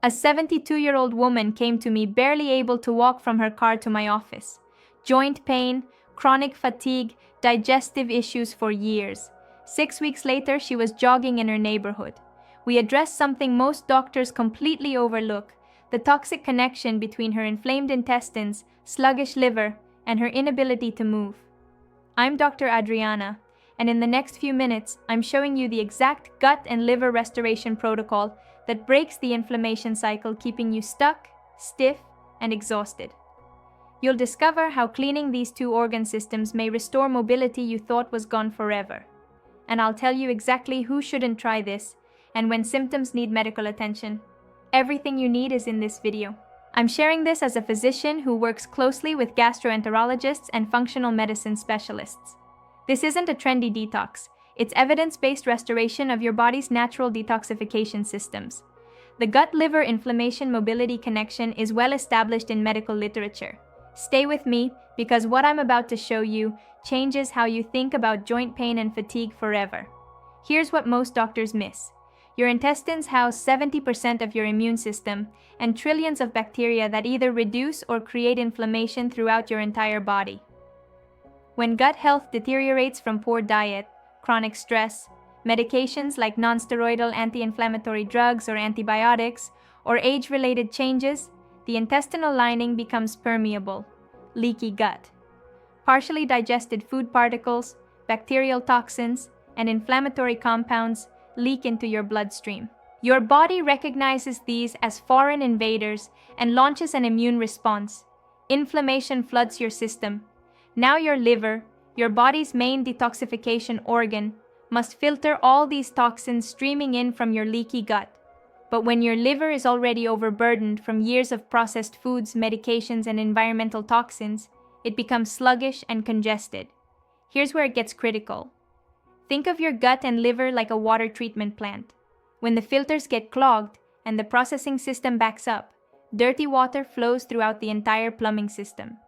A 72-year-old woman came to me barely able to walk from her car to my office. Joint pain, chronic fatigue, digestive issues for years. 6 weeks later, she was jogging in her neighborhood. We addressed something most doctors completely overlook: the toxic connection between her inflamed intestines, sluggish liver, and her inability to move. I'm Dr. Adriana, and in the next few minutes, I'm showing you the exact gut and liver restoration protocol that breaks the inflammation cycle, keeping you stuck, stiff, and exhausted. You'll discover how cleaning these two organ systems may restore mobility you thought was gone forever. And I'll tell you exactly who shouldn't try this, and when symptoms need medical attention. Everything you need is in this video. I'm sharing this as a physician who works closely with gastroenterologists and functional medicine specialists. This isn't a trendy detox. It's evidence-based restoration of your body's natural detoxification systems. The gut-liver inflammation mobility connection is well established in medical literature. Stay with me, because what I'm about to show you changes how you think about joint pain and fatigue forever. Here's what most doctors miss. Your intestines house 70% of your immune system and trillions of bacteria that either reduce or create inflammation throughout your entire body. When gut health deteriorates from poor diet, chronic stress, medications like nonsteroidal anti-inflammatory drugs or antibiotics, or age-related changes, the intestinal lining becomes permeable, leaky gut. Partially digested food particles, bacterial toxins, and inflammatory compounds leak into your bloodstream. Your body recognizes these as foreign invaders and launches an immune response. Inflammation floods your system. Now your liver, your body's main detoxification organ, must filter all these toxins streaming in from your leaky gut. But when your liver is already overburdened from years of processed foods, medications, and environmental toxins, it becomes sluggish and congested. Here's where it gets critical. Think of your gut and liver like a water treatment plant. When the filters get clogged and the processing system backs up, dirty water flows throughout the entire plumbing system.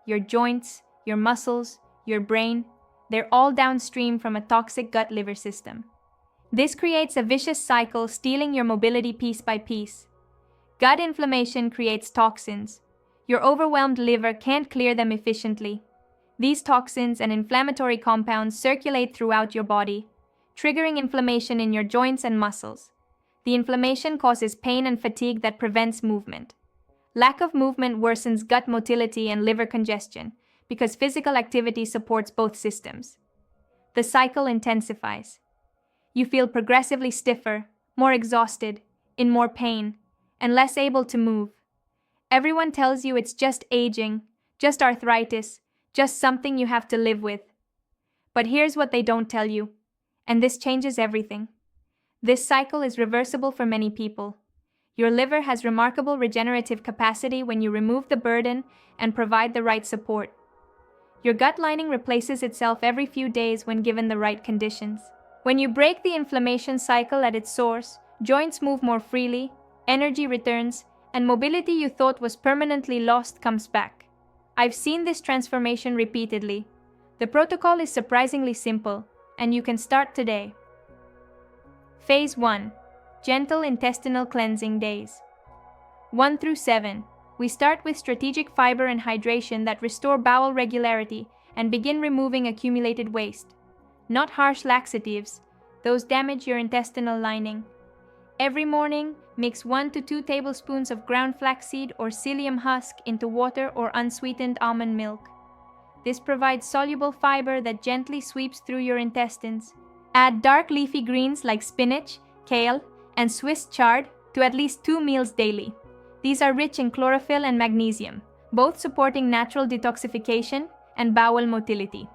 Your joints, your muscles, your brain, they're all downstream from a toxic gut-liver system. This creates a vicious cycle, stealing your mobility piece by piece. Gut inflammation creates toxins. Your overwhelmed liver can't clear them efficiently. These toxins and inflammatory compounds circulate throughout your body, triggering inflammation in your joints and muscles. The inflammation causes pain and fatigue that prevents movement. Lack of movement worsens gut motility and liver congestion, because physical activity supports both systems. The cycle intensifies. You feel progressively stiffer, more exhausted, in more pain, and less able to move. Everyone tells you it's just aging, just arthritis, just something you have to live with. But here's what they don't tell you, and this changes everything. This cycle is reversible for many people. Your liver has remarkable regenerative capacity when you remove the burden and provide the right support. Your gut lining replaces itself every few days when given the right conditions. When you break the inflammation cycle at its source, joints move more freely, energy returns, and mobility you thought was permanently lost comes back. I've seen this transformation repeatedly. The protocol is surprisingly simple, and you can start today. Phase 1. Gentle intestinal cleansing days. 1 through 7. We start with strategic fiber and hydration that restore bowel regularity and begin removing accumulated waste. Not harsh laxatives, those damage your intestinal lining. Every morning, mix 1 to 2 tablespoons of ground flaxseed or psyllium husk into water or unsweetened almond milk. This provides soluble fiber that gently sweeps through your intestines. Add dark leafy greens like spinach, kale, and Swiss chard to at least 2 meals daily. These are rich in chlorophyll and magnesium, both supporting natural detoxification and bowel motility.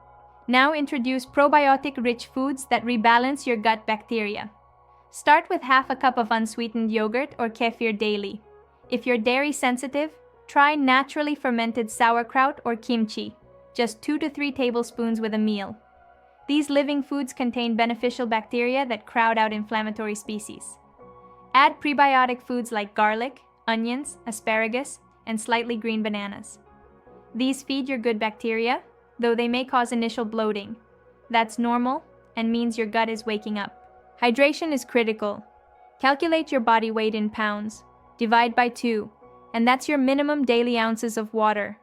Now introduce probiotic-rich foods that rebalance your gut bacteria. Start with half a cup of unsweetened yogurt or kefir daily. If you're dairy sensitive, try naturally fermented sauerkraut or kimchi, just 2 to 3 tablespoons with a meal. These living foods contain beneficial bacteria that crowd out inflammatory species. Add prebiotic foods like garlic, onions, asparagus, and slightly green bananas. These feed your good bacteria, though they may cause initial bloating. That's normal and means your gut is waking up. Hydration is critical. Calculate your body weight in pounds. divide by 2, and that's your minimum daily ounces of water.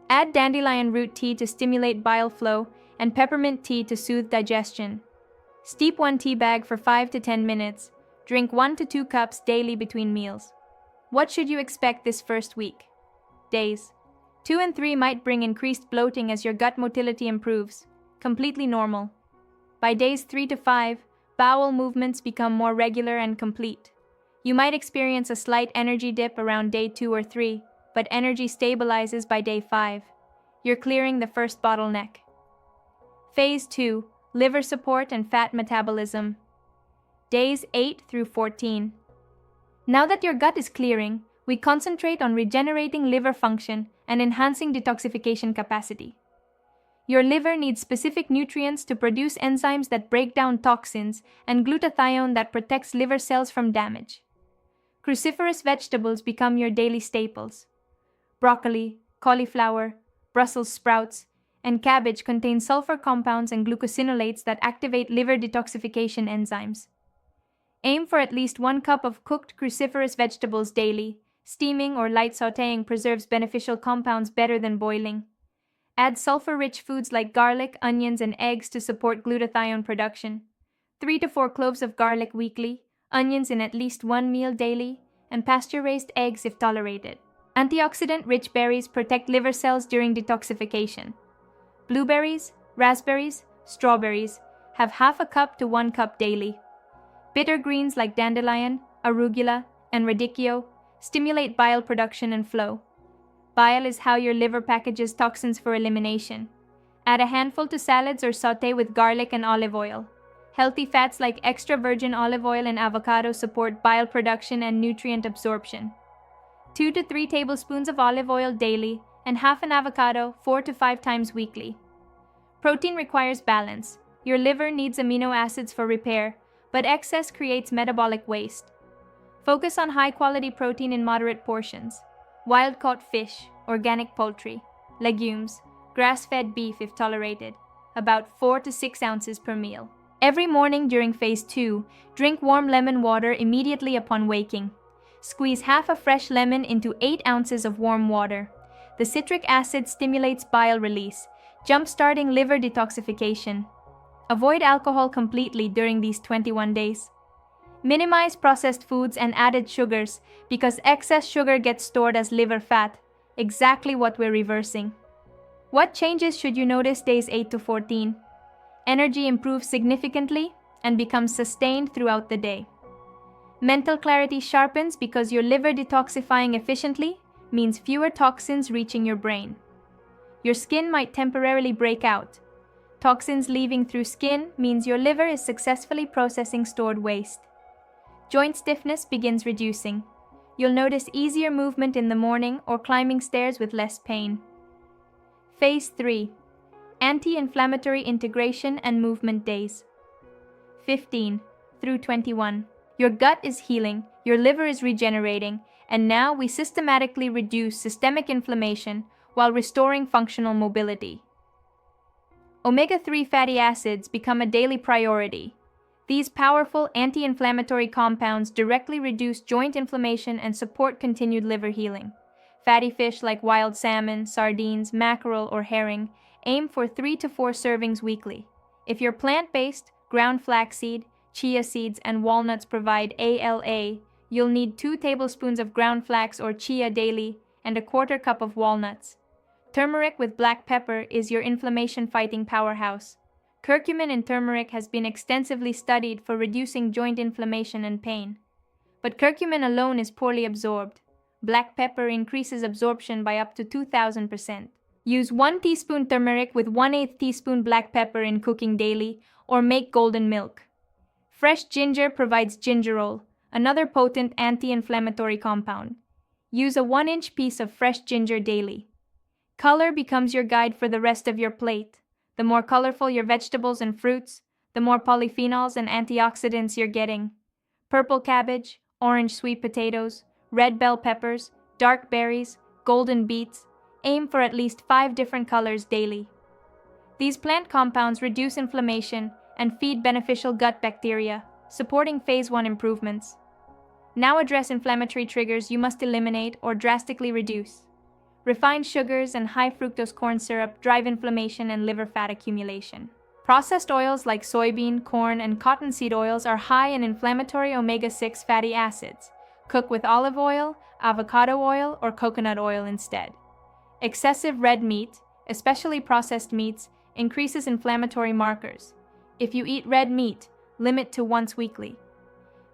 Add dandelion root tea to stimulate bile flow and peppermint tea to soothe digestion. Steep 1 tea bag for 5 to 10 minutes. Drink 1 to 2 cups daily between meals. What should you expect this first week? Days 2 and 3 might bring increased bloating as your gut motility improves. Completely normal. By days 3 to 5, bowel movements become more regular and complete. You might experience a slight energy dip around day 2 or 3, but energy stabilizes by day 5. You're clearing the first bottleneck. Phase 2, liver support and fat metabolism. Days 8 through 14. Now that your gut is clearing, we concentrate on regenerating liver function and enhancing detoxification capacity. Your liver needs specific nutrients to produce enzymes that break down toxins and glutathione that protects liver cells from damage. Cruciferous vegetables become your daily staples. Broccoli, cauliflower, Brussels sprouts, and cabbage contain sulfur compounds and glucosinolates that activate liver detoxification enzymes. Aim for at least 1 cup of cooked cruciferous vegetables daily. Steaming or light sautéing preserves beneficial compounds better than boiling. Add sulfur-rich foods like garlic, onions, and eggs to support glutathione production. 3 to 4 cloves of garlic weekly, onions in at least 1 meal daily, and pasture-raised eggs if tolerated. Antioxidant-rich berries protect liver cells during detoxification. Blueberries, raspberries, strawberries have half a cup to 1 cup daily. Bitter greens like dandelion, arugula, and radicchio stimulate bile production and flow. Bile is how your liver packages toxins for elimination. Add a handful to salads or sauté with garlic and olive oil. Healthy fats like extra virgin olive oil and avocado support bile production and nutrient absorption. 2 to 3 tablespoons of olive oil daily and half an avocado 4 to 5 times weekly. Protein requires balance. Your liver needs amino acids for repair, but excess creates metabolic waste. Focus on high-quality protein in moderate portions. Wild-caught fish, organic poultry, legumes, grass-fed beef if tolerated, about 4 to 6 ounces per meal. Every morning during Phase 2, drink warm lemon water immediately upon waking. Squeeze half a fresh lemon into 8 ounces of warm water. The citric acid stimulates bile release, jump-starting liver detoxification. Avoid alcohol completely during these 21 days. Minimize processed foods and added sugars because excess sugar gets stored as liver fat, exactly what we're reversing. What changes should you notice days 8 to 14? Energy improves significantly and becomes sustained throughout the day. Mental clarity sharpens because your liver detoxifying efficiently means fewer toxins reaching your brain. Your skin might temporarily break out. Toxins leaving through skin means your liver is successfully processing stored waste. Joint stiffness begins reducing. You'll notice easier movement in the morning or climbing stairs with less pain. Phase 3. Anti-inflammatory integration and movement days. 15 through 21. Your gut is healing, your liver is regenerating, and now we systematically reduce systemic inflammation while restoring functional mobility. Omega-3 fatty acids become a daily priority. These powerful anti-inflammatory compounds directly reduce joint inflammation and support continued liver healing. Fatty fish like wild salmon, sardines, mackerel, or herring aim for 3 to 4 servings weekly. If you're plant-based, ground flaxseed, chia seeds, and walnuts provide ALA, you'll need 2 tablespoons of ground flax or chia daily and a 1/4 cup of walnuts. Turmeric with black pepper is your inflammation-fighting powerhouse. Curcumin in turmeric has been extensively studied for reducing joint inflammation and pain. But curcumin alone is poorly absorbed. Black pepper increases absorption by up to 2,000%. Use 1 teaspoon turmeric with 1/8 teaspoon black pepper in cooking daily or make golden milk. Fresh ginger provides gingerol, another potent anti-inflammatory compound. Use a 1-inch piece of fresh ginger daily. Color becomes your guide for the rest of your plate. The more colorful your vegetables and fruits, the more polyphenols and antioxidants you're getting. Purple cabbage, orange sweet potatoes, red bell peppers, dark berries, golden beets. Aim for at least 5 different colors daily. These plant compounds reduce inflammation and feed beneficial gut bacteria, supporting Phase 1 improvements. Now address inflammatory triggers you must eliminate or drastically reduce. Refined sugars and high fructose corn syrup drive inflammation and liver fat accumulation. Processed oils like soybean, corn, and cottonseed oils are high in inflammatory omega-6 fatty acids. Cook with olive oil, avocado oil, or coconut oil instead. Excessive red meat, especially processed meats, increases inflammatory markers. If you eat red meat, limit to once weekly.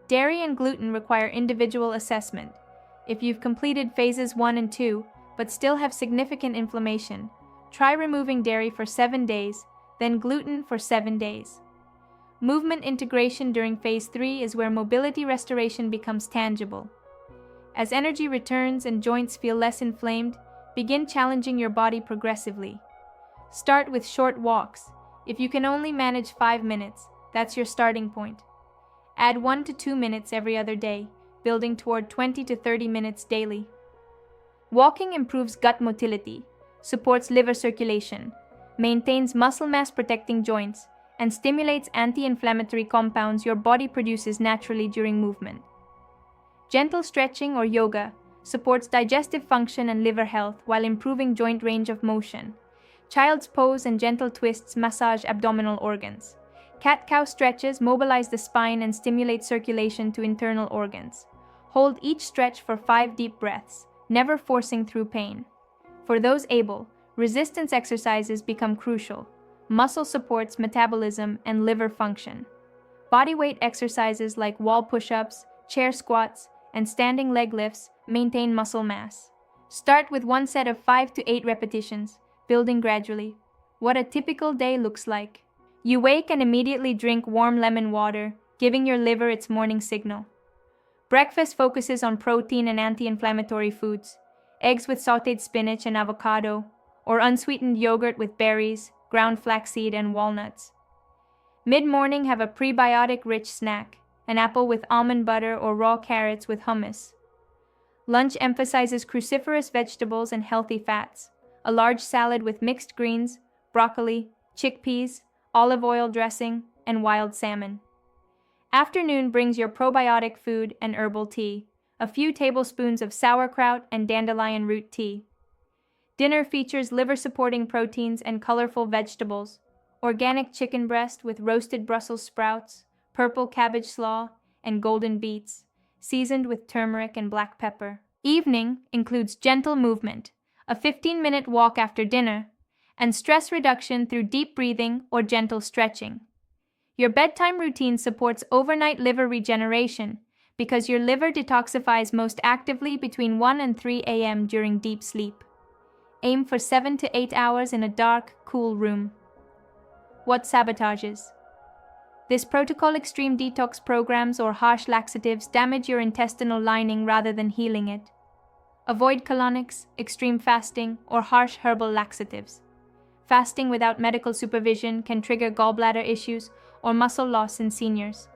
Dairy and gluten require individual assessment. If you've completed phases 1 and 2, but still have significant inflammation, try removing dairy for 7 days, then gluten for 7 days. Movement integration during phase 3 is where mobility restoration becomes tangible. As energy returns and joints feel less inflamed, begin challenging your body progressively. Start with short walks. If you can only manage 5 minutes, that's your starting point. Add 1 to 2 minutes every other day, building toward 20 to 30 minutes daily. Walking improves gut motility, supports liver circulation, maintains muscle mass protecting joints, and stimulates anti-inflammatory compounds your body produces naturally during movement. Gentle stretching or yoga supports digestive function and liver health while improving joint range of motion. Child's pose and gentle twists massage abdominal organs. Cat-cow stretches mobilize the spine and stimulate circulation to internal organs. Hold each stretch for 5 deep breaths, never forcing through pain. For those able, resistance exercises become crucial. Muscle supports metabolism and liver function. Bodyweight exercises like wall push-ups, chair squats, and standing leg lifts maintain muscle mass. Start with 1 set of 5 to 8 repetitions, building gradually. What a typical day looks like. You wake and immediately drink warm lemon water, giving your liver its morning signal. Breakfast focuses on protein and anti-inflammatory foods, eggs with sautéed spinach and avocado, or unsweetened yogurt with berries, ground flaxseed, and walnuts. Mid-morning, have a prebiotic-rich snack, an apple with almond butter or raw carrots with hummus. Lunch emphasizes cruciferous vegetables and healthy fats, a large salad with mixed greens, broccoli, chickpeas, olive oil dressing, and wild salmon. Afternoon brings your probiotic food and herbal tea, a few tablespoons of sauerkraut and dandelion root tea. Dinner features liver-supporting proteins and colorful vegetables, organic chicken breast with roasted Brussels sprouts, purple cabbage slaw, and golden beets, seasoned with turmeric and black pepper. Evening includes gentle movement, a 15-minute walk after dinner, and stress reduction through deep breathing or gentle stretching. Your bedtime routine supports overnight liver regeneration because your liver detoxifies most actively between 1 and 3 a.m. during deep sleep. Aim for 7 to 8 hours in a dark, cool room. What sabotages? This protocol extreme detox programs or harsh laxatives damage your intestinal lining rather than healing it. Avoid colonics, extreme fasting, or harsh herbal laxatives. Fasting without medical supervision can trigger gallbladder issues or muscle loss in seniors.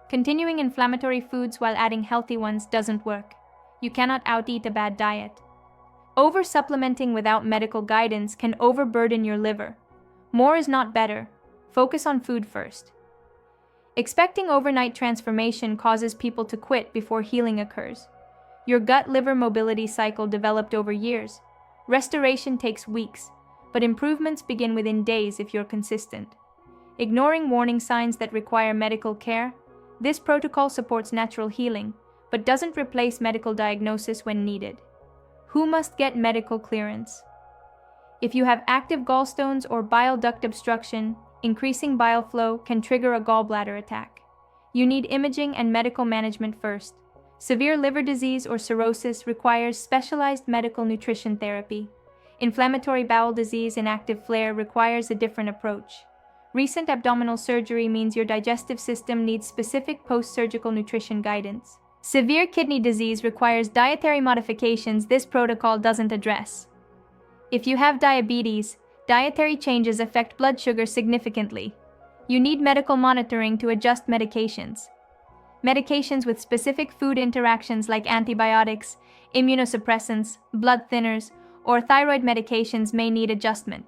Continuing inflammatory foods while adding healthy ones doesn't work. You cannot out-eat a bad diet. Over-supplementing without medical guidance can overburden your liver. More is not better. Focus on food first. Expecting overnight transformation causes people to quit before healing occurs. Your gut-liver mobility cycle developed over years. Restoration takes weeks, but improvements begin within days if you're consistent. Ignoring warning signs that require medical care, this protocol supports natural healing, but doesn't replace medical diagnosis when needed. Who must get medical clearance? If you have active gallstones or bile duct obstruction, increasing bile flow can trigger a gallbladder attack. You need imaging and medical management first. Severe liver disease or cirrhosis requires specialized medical nutrition therapy. Inflammatory bowel disease in active flare requires a different approach. Recent abdominal surgery means your digestive system needs specific post-surgical nutrition guidance. Severe kidney disease requires dietary modifications this protocol doesn't address. If you have diabetes, dietary changes affect blood sugar significantly. You need medical monitoring to adjust medications. Medications with specific food interactions like antibiotics, immunosuppressants, blood thinners, or thyroid medications may need adjustment.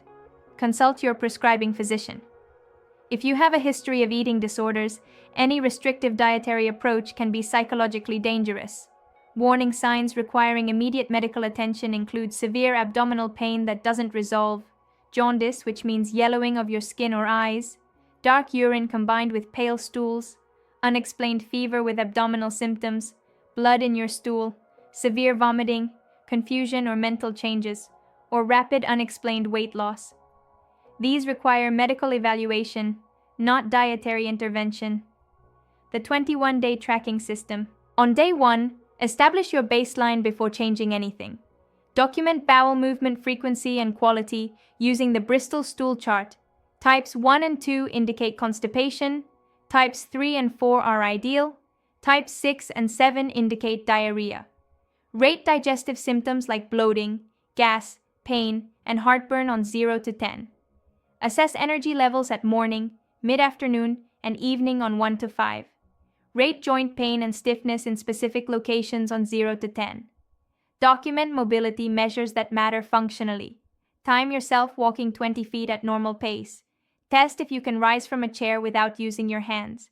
Consult your prescribing physician. If you have a history of eating disorders, any restrictive dietary approach can be psychologically dangerous. Warning signs requiring immediate medical attention include severe abdominal pain that doesn't resolve, jaundice, which means yellowing of your skin or eyes, dark urine combined with pale stools, unexplained fever with abdominal symptoms, blood in your stool, severe vomiting, confusion or mental changes, or rapid unexplained weight loss. These require medical evaluation, not dietary intervention. The 21-day tracking system. On day 1, establish your baseline before changing anything. Document bowel movement frequency and quality using the Bristol stool chart. Types 1 and 2 indicate constipation. Types 3 and 4 are ideal. Types 6 and 7 indicate diarrhea. Rate digestive symptoms like bloating, gas, pain, and heartburn on 0 to 10. Assess energy levels at morning, mid-afternoon, and evening on 1 to 5. Rate joint pain and stiffness in specific locations on 0 to 10. Document mobility measures that matter functionally. Time yourself walking 20 feet at normal pace. Test if you can rise from a chair without using your hands.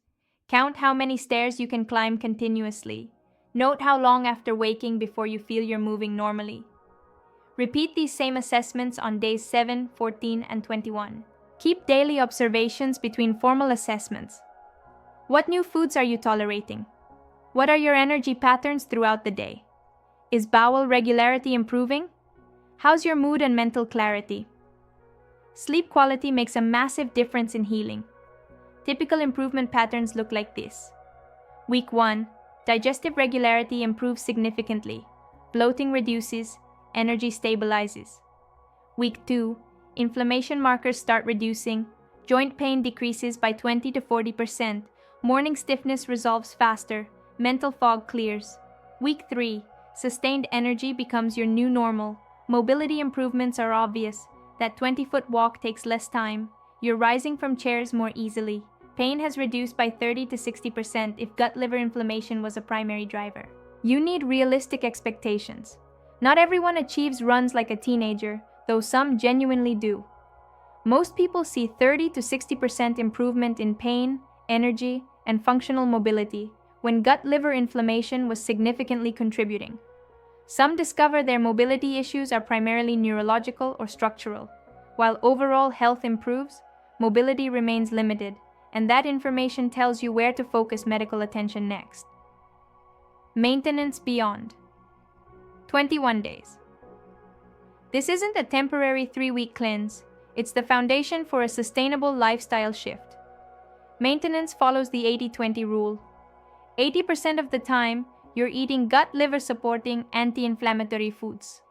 Count how many stairs you can climb continuously. Note how long after waking before you feel you're moving normally. Repeat these same assessments on days 7, 14, and 21. Keep daily observations between formal assessments. What new foods are you tolerating? What are your energy patterns throughout the day? Is bowel regularity improving? How's your mood and mental clarity? Sleep quality makes a massive difference in healing. Typical improvement patterns look like this. Week 1, digestive regularity improves significantly. Bloating reduces, energy stabilizes. Week 2, inflammation markers start reducing, joint pain decreases by 20 to 40%, morning stiffness resolves faster, mental fog clears. Week 3, sustained energy becomes your new normal, mobility improvements are obvious, that 20-foot walk takes less time, you're rising from chairs more easily. Pain has reduced by 30 to 60% if gut-liver inflammation was a primary driver. You need realistic expectations. Not everyone achieves runs like a teenager, though some genuinely do. Most people see 30 to 60% improvement in pain, energy, and functional mobility when gut-liver inflammation was significantly contributing. Some discover their mobility issues are primarily neurological or structural. While overall health improves, mobility remains limited, and that information tells you where to focus medical attention next. Maintenance beyond 21 days. This isn't a temporary 3-week cleanse, it's the foundation for a sustainable lifestyle shift. Maintenance follows the 80-20 rule. 80% of the time, you're eating gut-liver supporting anti-inflammatory foods.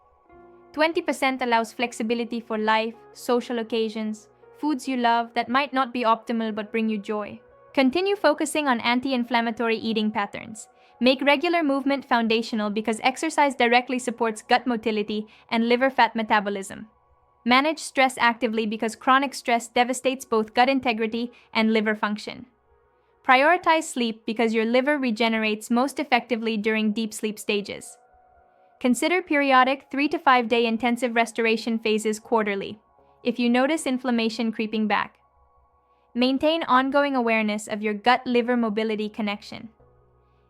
20% allows flexibility for life, social occasions, foods you love that might not be optimal but bring you joy. Continue focusing on anti-inflammatory eating patterns. Make regular movement foundational because exercise directly supports gut motility and liver fat metabolism. Manage stress actively because chronic stress devastates both gut integrity and liver function. Prioritize sleep because your liver regenerates most effectively during deep sleep stages. Consider periodic 3 to 5 day intensive restoration phases quarterly if you notice inflammation creeping back. Maintain ongoing awareness of your gut-liver mobility connection.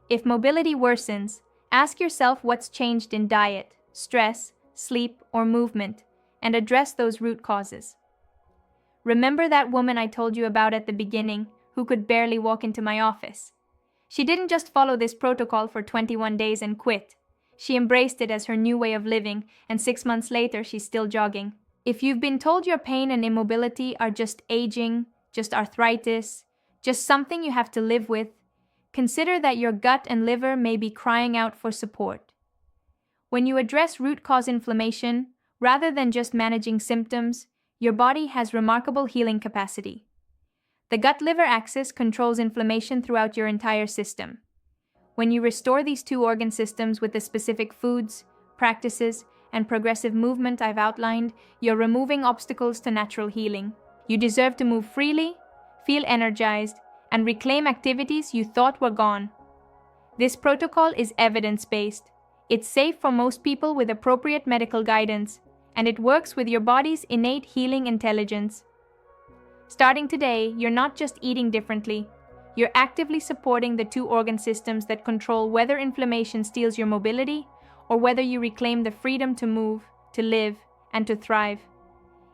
If mobility worsens, ask yourself what's changed in diet, stress, sleep, or movement, and address those root causes. Remember that woman I told you about at the beginning who could barely walk into my office? She didn't just follow this protocol for 21 days and quit. She embraced it as her new way of living, and 6 months later, she's still jogging. If you've been told your pain and immobility are just aging, just arthritis, just something you have to live with, consider that your gut and liver may be crying out for support. When you address root cause inflammation, rather than just managing symptoms, your body has remarkable healing capacity. The gut-liver axis controls inflammation throughout your entire system. When you restore these two organ systems with the specific foods, practices, and progressive movement I've outlined, you're removing obstacles to natural healing. You deserve to move freely, feel energized, and reclaim activities you thought were gone. This protocol is evidence-based. It's safe for most people with appropriate medical guidance, and it works with your body's innate healing intelligence. Starting today, you're not just eating differently, you're actively supporting the two organ systems that control whether inflammation steals your mobility or whether you reclaim the freedom to move, to live, and to thrive.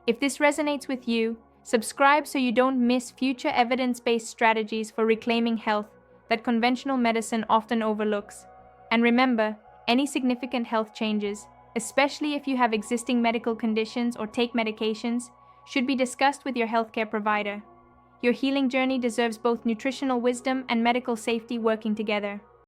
If this resonates with you, subscribe so you don't miss future evidence-based strategies for reclaiming health that conventional medicine often overlooks. And remember, any significant health changes, especially if you have existing medical conditions or take medications, should be discussed with your healthcare provider. Your healing journey deserves both nutritional wisdom and medical safety working together.